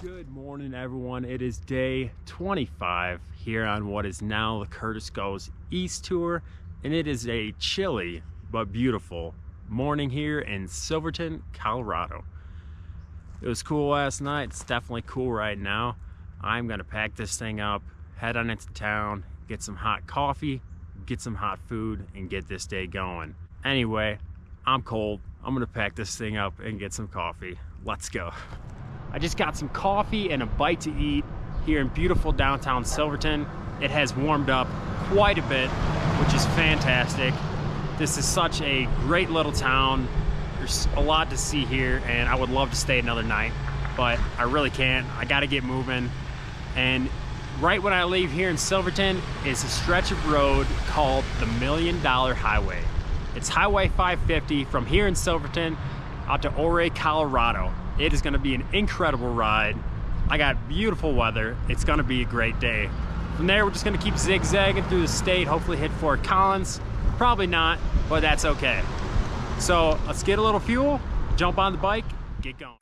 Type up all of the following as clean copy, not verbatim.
Good morning, everyone. It is day 25 here on what is now the Curtis Goes East Tour, and it is a chilly but beautiful morning here in Silverton, Colorado. It was cool last night. It's definitely cool right now. I'm gonna pack this thing up, head on into town, get some hot coffee, get some hot food, and get this day going. Anyway, I'm cold. I'm gonna pack this thing up and get some coffee. Let's go. I just got some coffee and a bite to eat here in beautiful downtown Silverton. It has warmed up quite a bit, which is fantastic. This is such a great little town. There's a lot to see here, and I would love to stay another night, but I really can't. I gotta get moving. And right when I leave here in Silverton is a stretch of road called the $1 Million Highway. It's Highway 550 from here in Silverton out to Ouray, Colorado. It is gonna be an incredible ride. I got beautiful weather. It's gonna be a great day. From there, we're just gonna keep zigzagging through the state, hopefully hit Fort Collins. Probably not, but that's okay. So let's get a little fuel, jump on the bike, get going.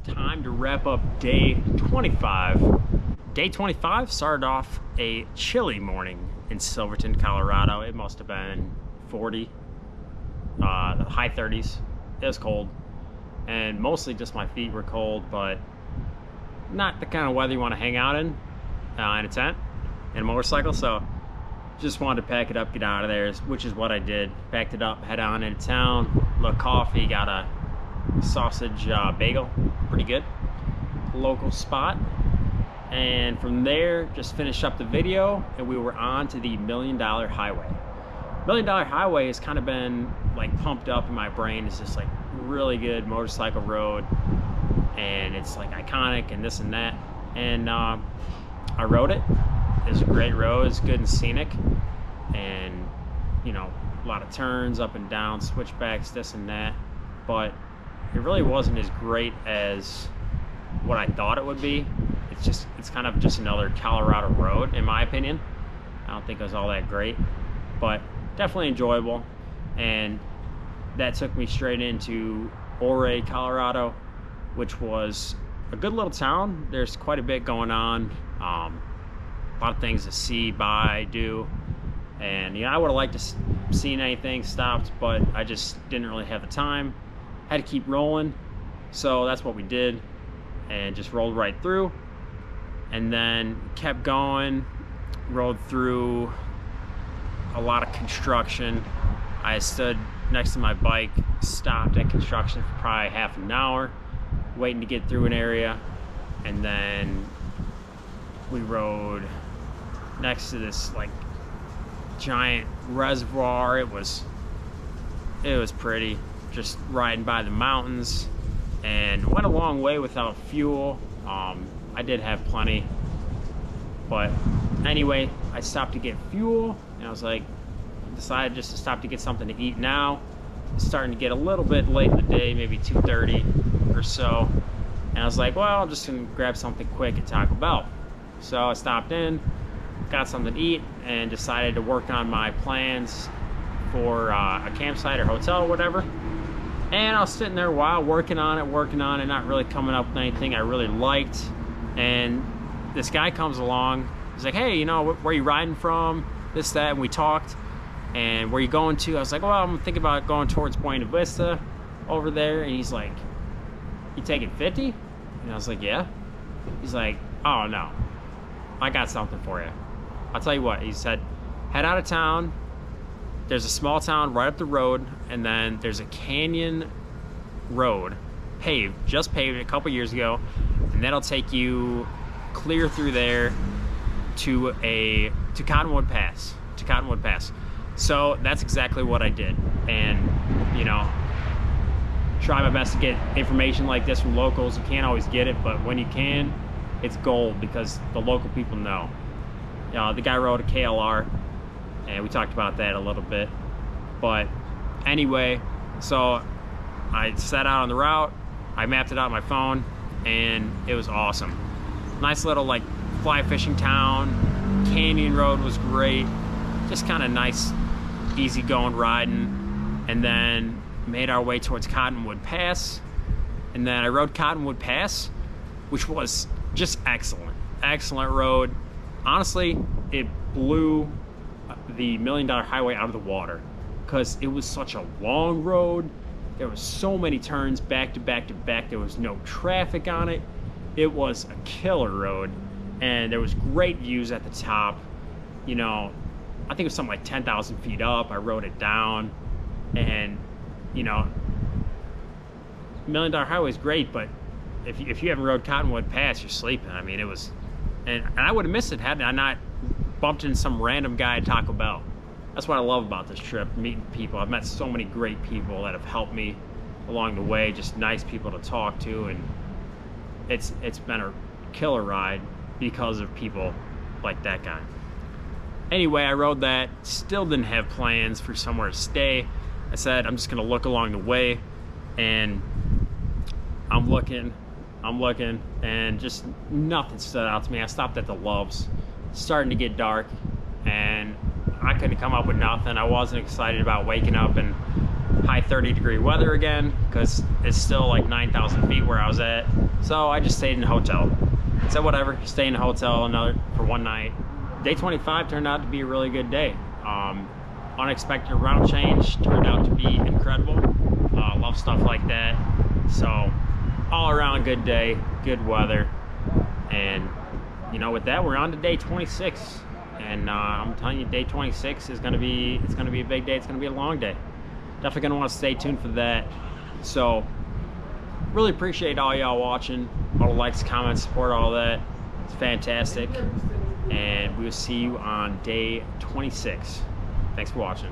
Time to wrap up day 25. Day 25 started off a chilly morning in Silverton, Colorado. It must have been 40, the high 30s. It was cold, and mostly just my feet were cold, but not the kind of weather you want to hang out in a tent and a motorcycle. So just wanted to pack it up, get out of there, which is what I did. Packed it up, head on into town, little coffee, got a sausage bagel, pretty good, local spot. And from there, just finished up the video, and we were on to the $1 Million Highway. $1 Million Highway has kind of been like pumped up in my brain. It's just like really good motorcycle road, and it's like iconic and this and that. And I rode it. It's a great road. It's good and scenic, and you know, a lot of turns up and down, switchbacks, this and that. But it really wasn't as great as what I thought it would be. it's kind of just another Colorado road, in my opinion. I don't think it was all that great, but definitely enjoyable. And that took me straight into Ouray, Colorado, which was a good little town. There's quite a bit going on, a lot of things to see, buy, do. And I would have liked to seen anything stopped, but I just didn't really have the time. Had to keep rolling, so that's what we did, and just rolled right through. And then kept going, rode through a lot of construction. I stood next to my bike, stopped at construction for probably half an hour, waiting to get through an area. And then we rode next to this like giant reservoir. It was pretty, just riding by the mountains, and went a long way without fuel. I did have plenty, but anyway, I stopped to get fuel, and I was like, decided just to stop to get something to eat now. It's starting to get a little bit late in the day, maybe 2:30 or so, and I was like, well, I'm just gonna grab something quick at Taco Bell. So I stopped in, got something to eat, and decided to work on my plans for a campsite or hotel or whatever. And I was sitting there a while working on it, not really coming up with anything I really liked. And this guy comes along. He's like, hey, where you riding from? This, that, and we talked. And where you going to? I was like, well, I'm thinking about going towards Buena Vista over there. And he's like, you taking 50? And I was like, yeah. He's like, oh no, I got something for you. I'll tell you what. He said, head out of town. There's a small town right up the road, and then there's a canyon road, just paved a couple years ago, and that'll take you clear through there to Cottonwood Pass. So that's exactly what I did. And try my best to get information like this from locals. You can't always get it, but when you can, it's gold, because the local people know. The guy rode a KLR, and we talked about that a little bit. But anyway, so I set out on the route, I mapped it out on my phone, and it was awesome. Nice little like fly fishing town. Canyon road was great, just kind of nice, easy going riding. And then made our way towards Cottonwood Pass, and then I rode Cottonwood Pass, which was just excellent road. Honestly, it blew the $1 Million Highway out of the water, because it was such a long road. There was so many turns back to back to back. There was no traffic on it. It was a killer road, and there was great views at the top. I think it was something like 10,000 feet up. I rode it down, and $1 Million Highway is great, but if you haven't rode Cottonwood Pass, you're sleeping. I mean, it was, and I would have missed it had I not bumped into some random guy at Taco Bell. That's what I love about this trip, meeting people. I've met so many great people that have helped me along the way, just nice people to talk to, and it's been a killer ride because of people like that guy. Anyway, I rode that, still didn't have plans for somewhere to stay. I said, I'm just gonna look along the way, and I'm looking, and just nothing stood out to me. I stopped at the Loves. It's starting to get dark, and I couldn't come up with nothing. I wasn't excited about waking up in high 30-degree weather again, because it's still like 9,000 feet where I was at. So I just stayed in a hotel. I said, whatever, stay in a hotel for one night. Day 25 turned out to be a really good day. Unexpected route change turned out to be incredible. Love stuff like that. So all around good day, good weather. And with that, we're on to day 26. And I'm telling you, day 26 is gonna be a big day. It's gonna be a long day. Definitely gonna want to stay tuned for that. So really appreciate all y'all watching, all the likes, comments, support, all that. It's fantastic. And we will see you on day 26. Thanks for watching.